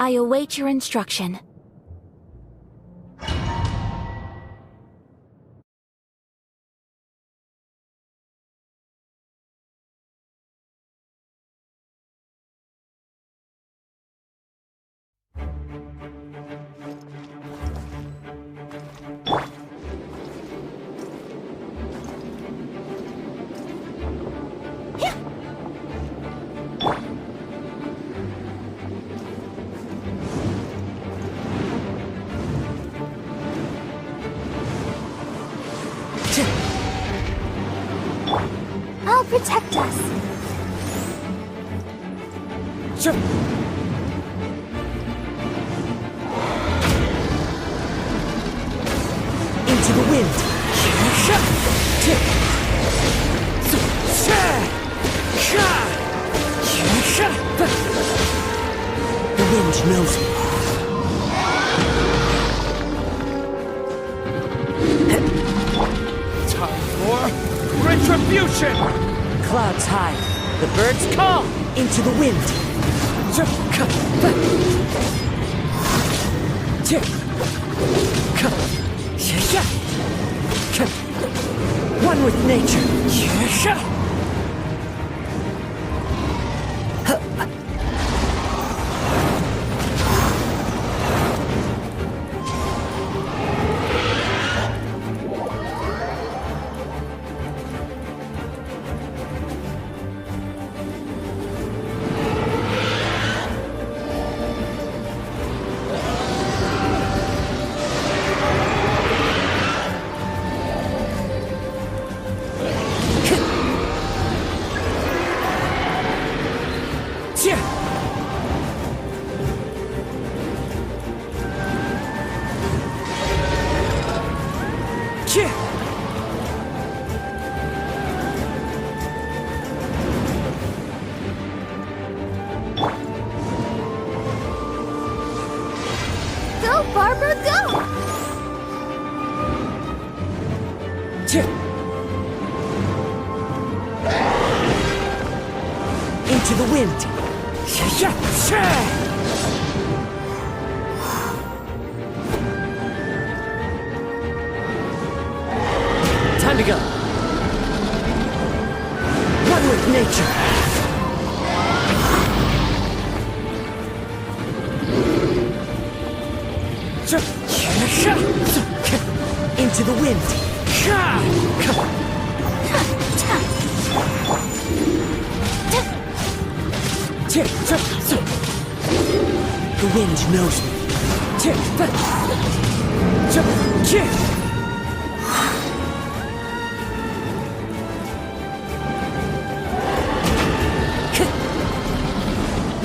I await your instruction. I'll protect us. Into the wind. The wind knows me. Time for retribution! Clouds high. The birds call. Into the wind. One with nature. Go, Barbara, go! Into the wind. Time to go. One with nature. Into the wind. The wind knows me.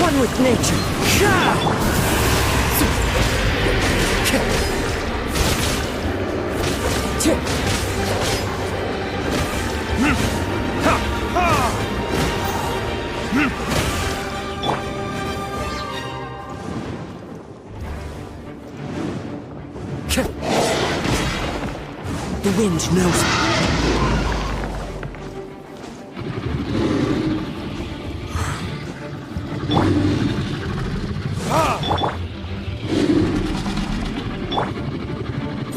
One with nature. The wind knows me.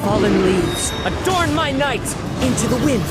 Fallen leaves, adorn my night! Into the wind!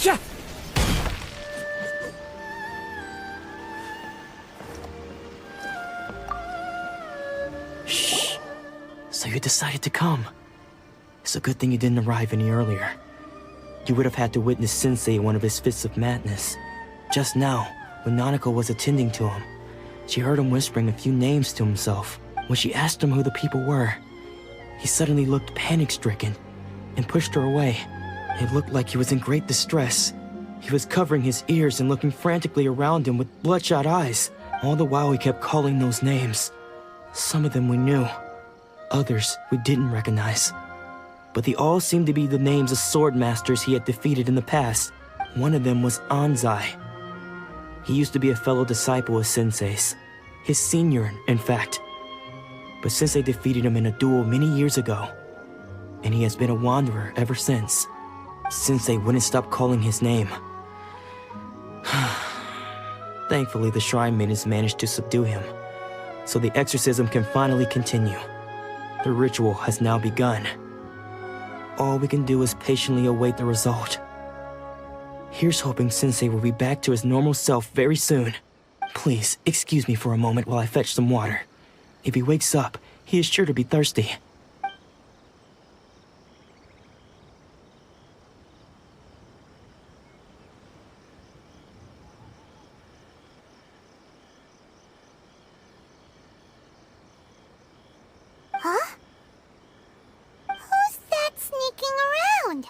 Yeah. Shh. So you decided to come. It's a good thing you didn't arrive any earlier. You would have had to witness Sensei in one of his fits of madness. Just now, when Nanako was attending to him, she heard him whispering a few names to himself. When she asked him who the people were, he suddenly looked panic-stricken and pushed her away. It looked like he was in great distress. He was covering his ears and looking frantically around him with bloodshot eyes. All the while he kept calling those names. Some of them we knew, others we didn't recognize. But they all seemed to be the names of sword masters he had defeated in the past. One of them was Anzai. He used to be a fellow disciple of Sensei's. His senior, in fact. But Sensei defeated him in a duel many years ago, and he has been a wanderer ever since. Sensei wouldn't stop calling his name. Thankfully, the shrine maidens managed to subdue him, so the exorcism can finally continue. The ritual has now begun. All we can do is patiently await the result. Here's hoping Sensei will be back to his normal self very soon. Please, excuse me for a moment while I fetch some water. If he wakes up, he is sure to be thirsty. Huh? Who's that sneaking around?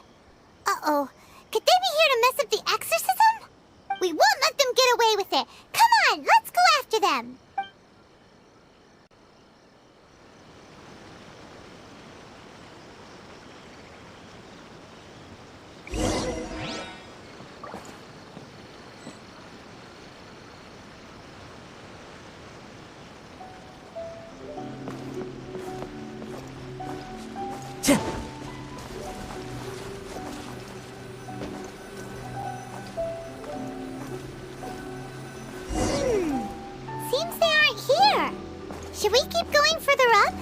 Uh-oh. Could they be here to mess up the exorcism? We won't let them get away with it. Come on, let's go after them. Seems they aren't here. Should we keep going further up?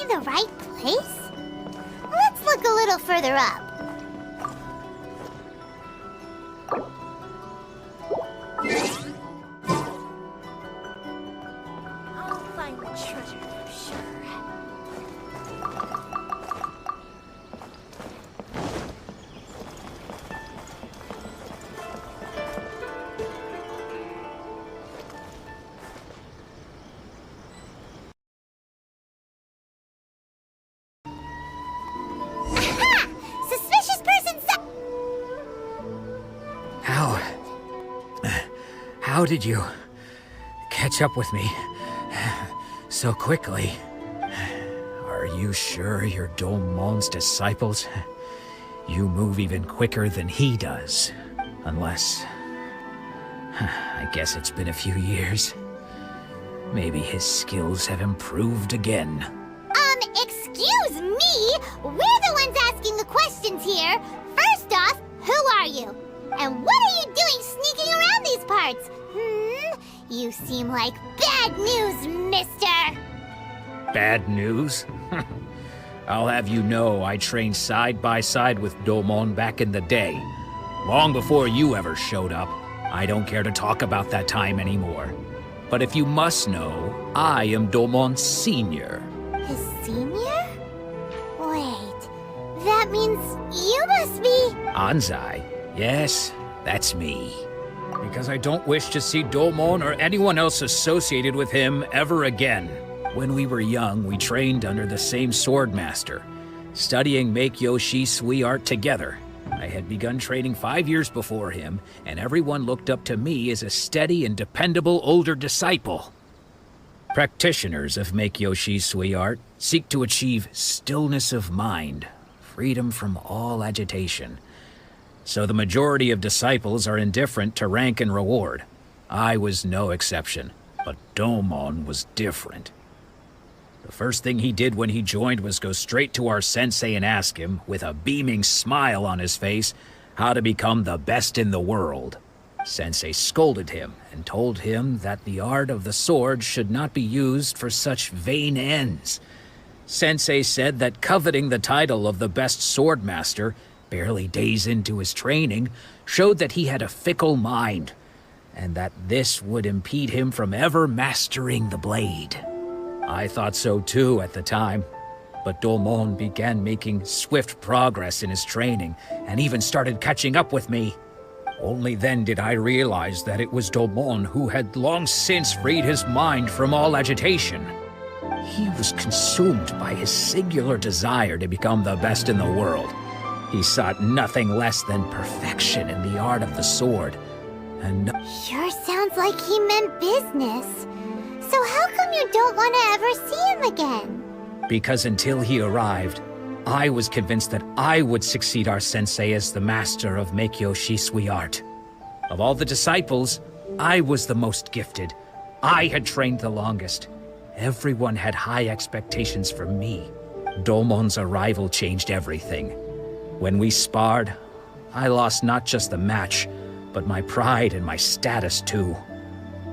The right place? Let's look a little further up. I'll find the treasure for sure. How did you catch up with me so quickly? Are you sure you're Domon's disciples? You move even quicker than he does. Unless... I guess it's been a few years. Maybe his skills have improved again. Excuse me? We're the ones asking the questions here. First off, who are you? And what are you doing sneaking around these parts? You seem like bad news, mister. Bad news? I'll have you know I trained side by side with Domon back in the day. Long before you ever showed up. I don't care to talk about that time anymore. But if you must know, I am Domon's senior. His senior? Wait, that means you must be... Anzai? Yes, that's me. Because I don't wish to see Domon or anyone else associated with him ever again. When we were young, we trained under the same swordmaster, studying Make-Yoshi Sui art together. I had begun training 5 years before him, and everyone looked up to me as a steady and dependable older disciple. Practitioners of Make-Yoshi Sui art seek to achieve stillness of mind, freedom from all agitation. So the majority of disciples are indifferent to rank and reward. I was no exception, but Domon was different. The first thing he did when he joined was go straight to our sensei and ask him, with a beaming smile on his face, how to become the best in the world. Sensei scolded him and told him that the art of the sword should not be used for such vain ends. Sensei said that coveting the title of the best swordmaster, barely days into his training, showed that he had a fickle mind, and that this would impede him from ever mastering the blade. I thought so too at the time, but Domon began making swift progress in his training and even started catching up with me. Only then did I realize that it was Domon who had long since freed his mind from all agitation. He was consumed by his singular desire to become the best in the world. He sought nothing less than perfection in the art of the sword, and Sure sounds like he meant business. So how come you don't want to ever see him again? because until he arrived, I was convinced that I would succeed our sensei as the master of Make-Yoshi Sui art. Of all the disciples, I was the most gifted. I had trained the longest. Everyone had high expectations for me. Domon's arrival changed everything. When we sparred, I lost not just the match, but my pride and my status too.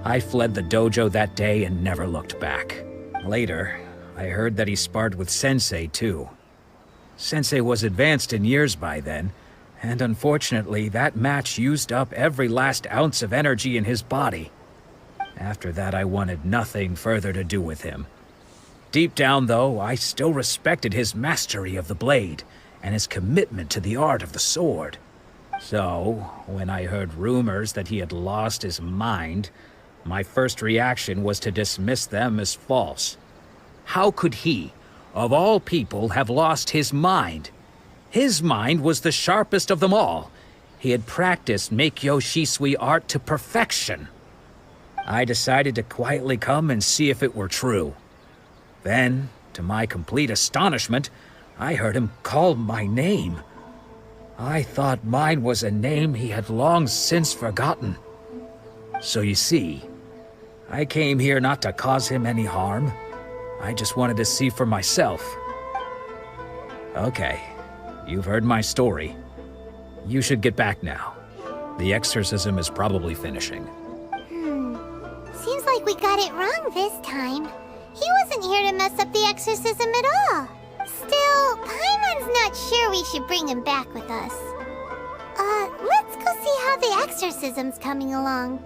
I fled the dojo that day and never looked back. Later, I heard that he sparred with Sensei too. Sensei was advanced in years by then, and unfortunately that match used up every last ounce of energy in his body. After that, I wanted nothing further to do with him. Deep down, though, I still respected his mastery of the blade and his commitment to the art of the sword. So, when I heard rumors that he had lost his mind, my first reaction was to dismiss them as false. How could he, of all people, have lost his mind? His mind was the sharpest of them all. He had practiced Make-Yoshi Sui art to perfection. I decided to quietly come and see if it were true. Then, to my complete astonishment, I heard him call my name. I thought mine was a name he had long since forgotten. So you see, I came here not to cause him any harm. I just wanted to see for myself. Okay, you've heard my story. You should get back now. The exorcism is probably finishing. Seems like we got it wrong this time. He wasn't here to mess up the exorcism at all. Still, Paimon's not sure we should bring him back with us. Let's go see how the exorcism's coming along.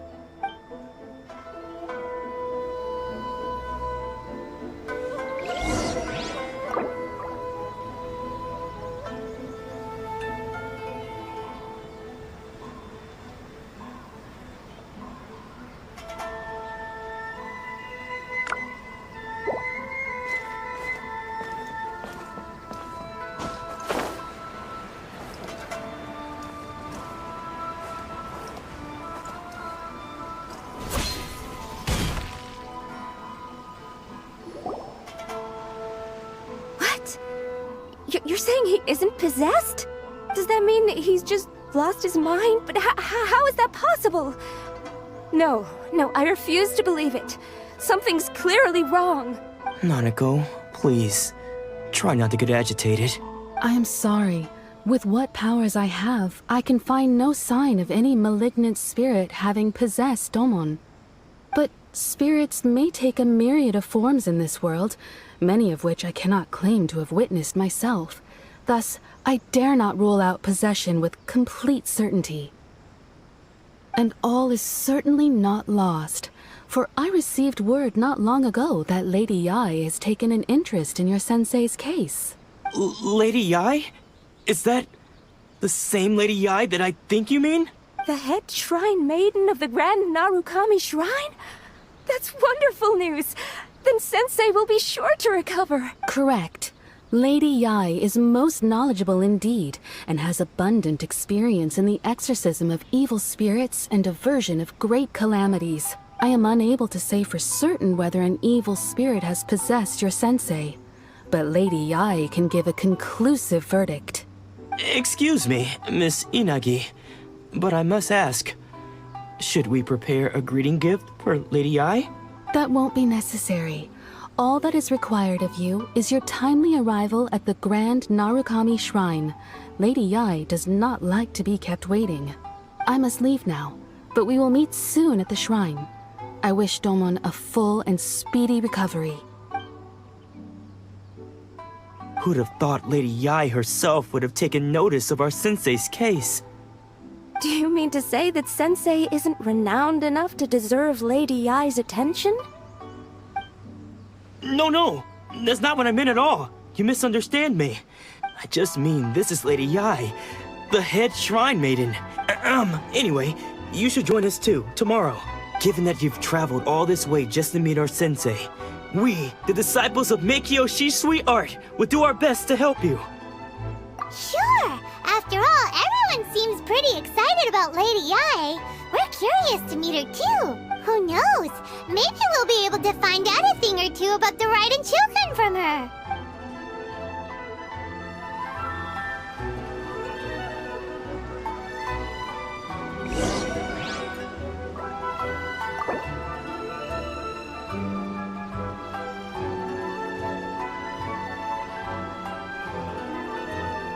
saying he isn't possessed? Does that mean he's just lost his mind? But how is that possible? No, I refuse to believe it. Something's clearly wrong. Nanako, please. Try not to get agitated. I am sorry. With what powers I have, I can find no sign of any malignant spirit having possessed Domon. But spirits may take a myriad of forms in this world, many of which I cannot claim to have witnessed myself. Thus, I dare not rule out possession with complete certainty. And all is certainly not lost, for I received word not long ago that Lady Yae has taken an interest in your sensei's case. Lady Yae? Is that the same Lady Yae that I think you mean? The head shrine maiden of the Grand Narukami Shrine? That's wonderful news! Then Sensei will be sure to recover. Correct. Lady Yae is most knowledgeable indeed, and has abundant experience in the exorcism of evil spirits and aversion of great calamities. I am unable to say for certain whether an evil spirit has possessed your sensei, but Lady Yae can give a conclusive verdict. Excuse me, Miss Inagi, but I must ask, should we prepare a greeting gift for Lady Yae? That won't be necessary. All that is required of you is your timely arrival at the Grand Narukami Shrine. Lady Yae does not like to be kept waiting. I must leave now, but we will meet soon at the shrine. I wish Domon a full and speedy recovery. Who'd have thought Lady Yae herself would have taken notice of our sensei's case? Do you mean to say that Sensei isn't renowned enough to deserve Lady Yae's attention? No, that's not what I meant at all. You misunderstand me. I just mean this is Lady Yae, the head shrine maiden. Anyway, you should join us too, tomorrow. Given that you've traveled all this way just to meet our sensei, we, the disciples of Meikyo Shisui Art, will do our best to help you. Sure! After all, everyone seems pretty excited about Lady Yae. We're curious to meet her too. Who knows? Maybe we'll be able to find out a thing or two about the Raiden children from her.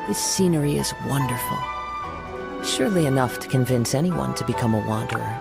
This scenery is wonderful. Surely enough to convince anyone to become a wanderer.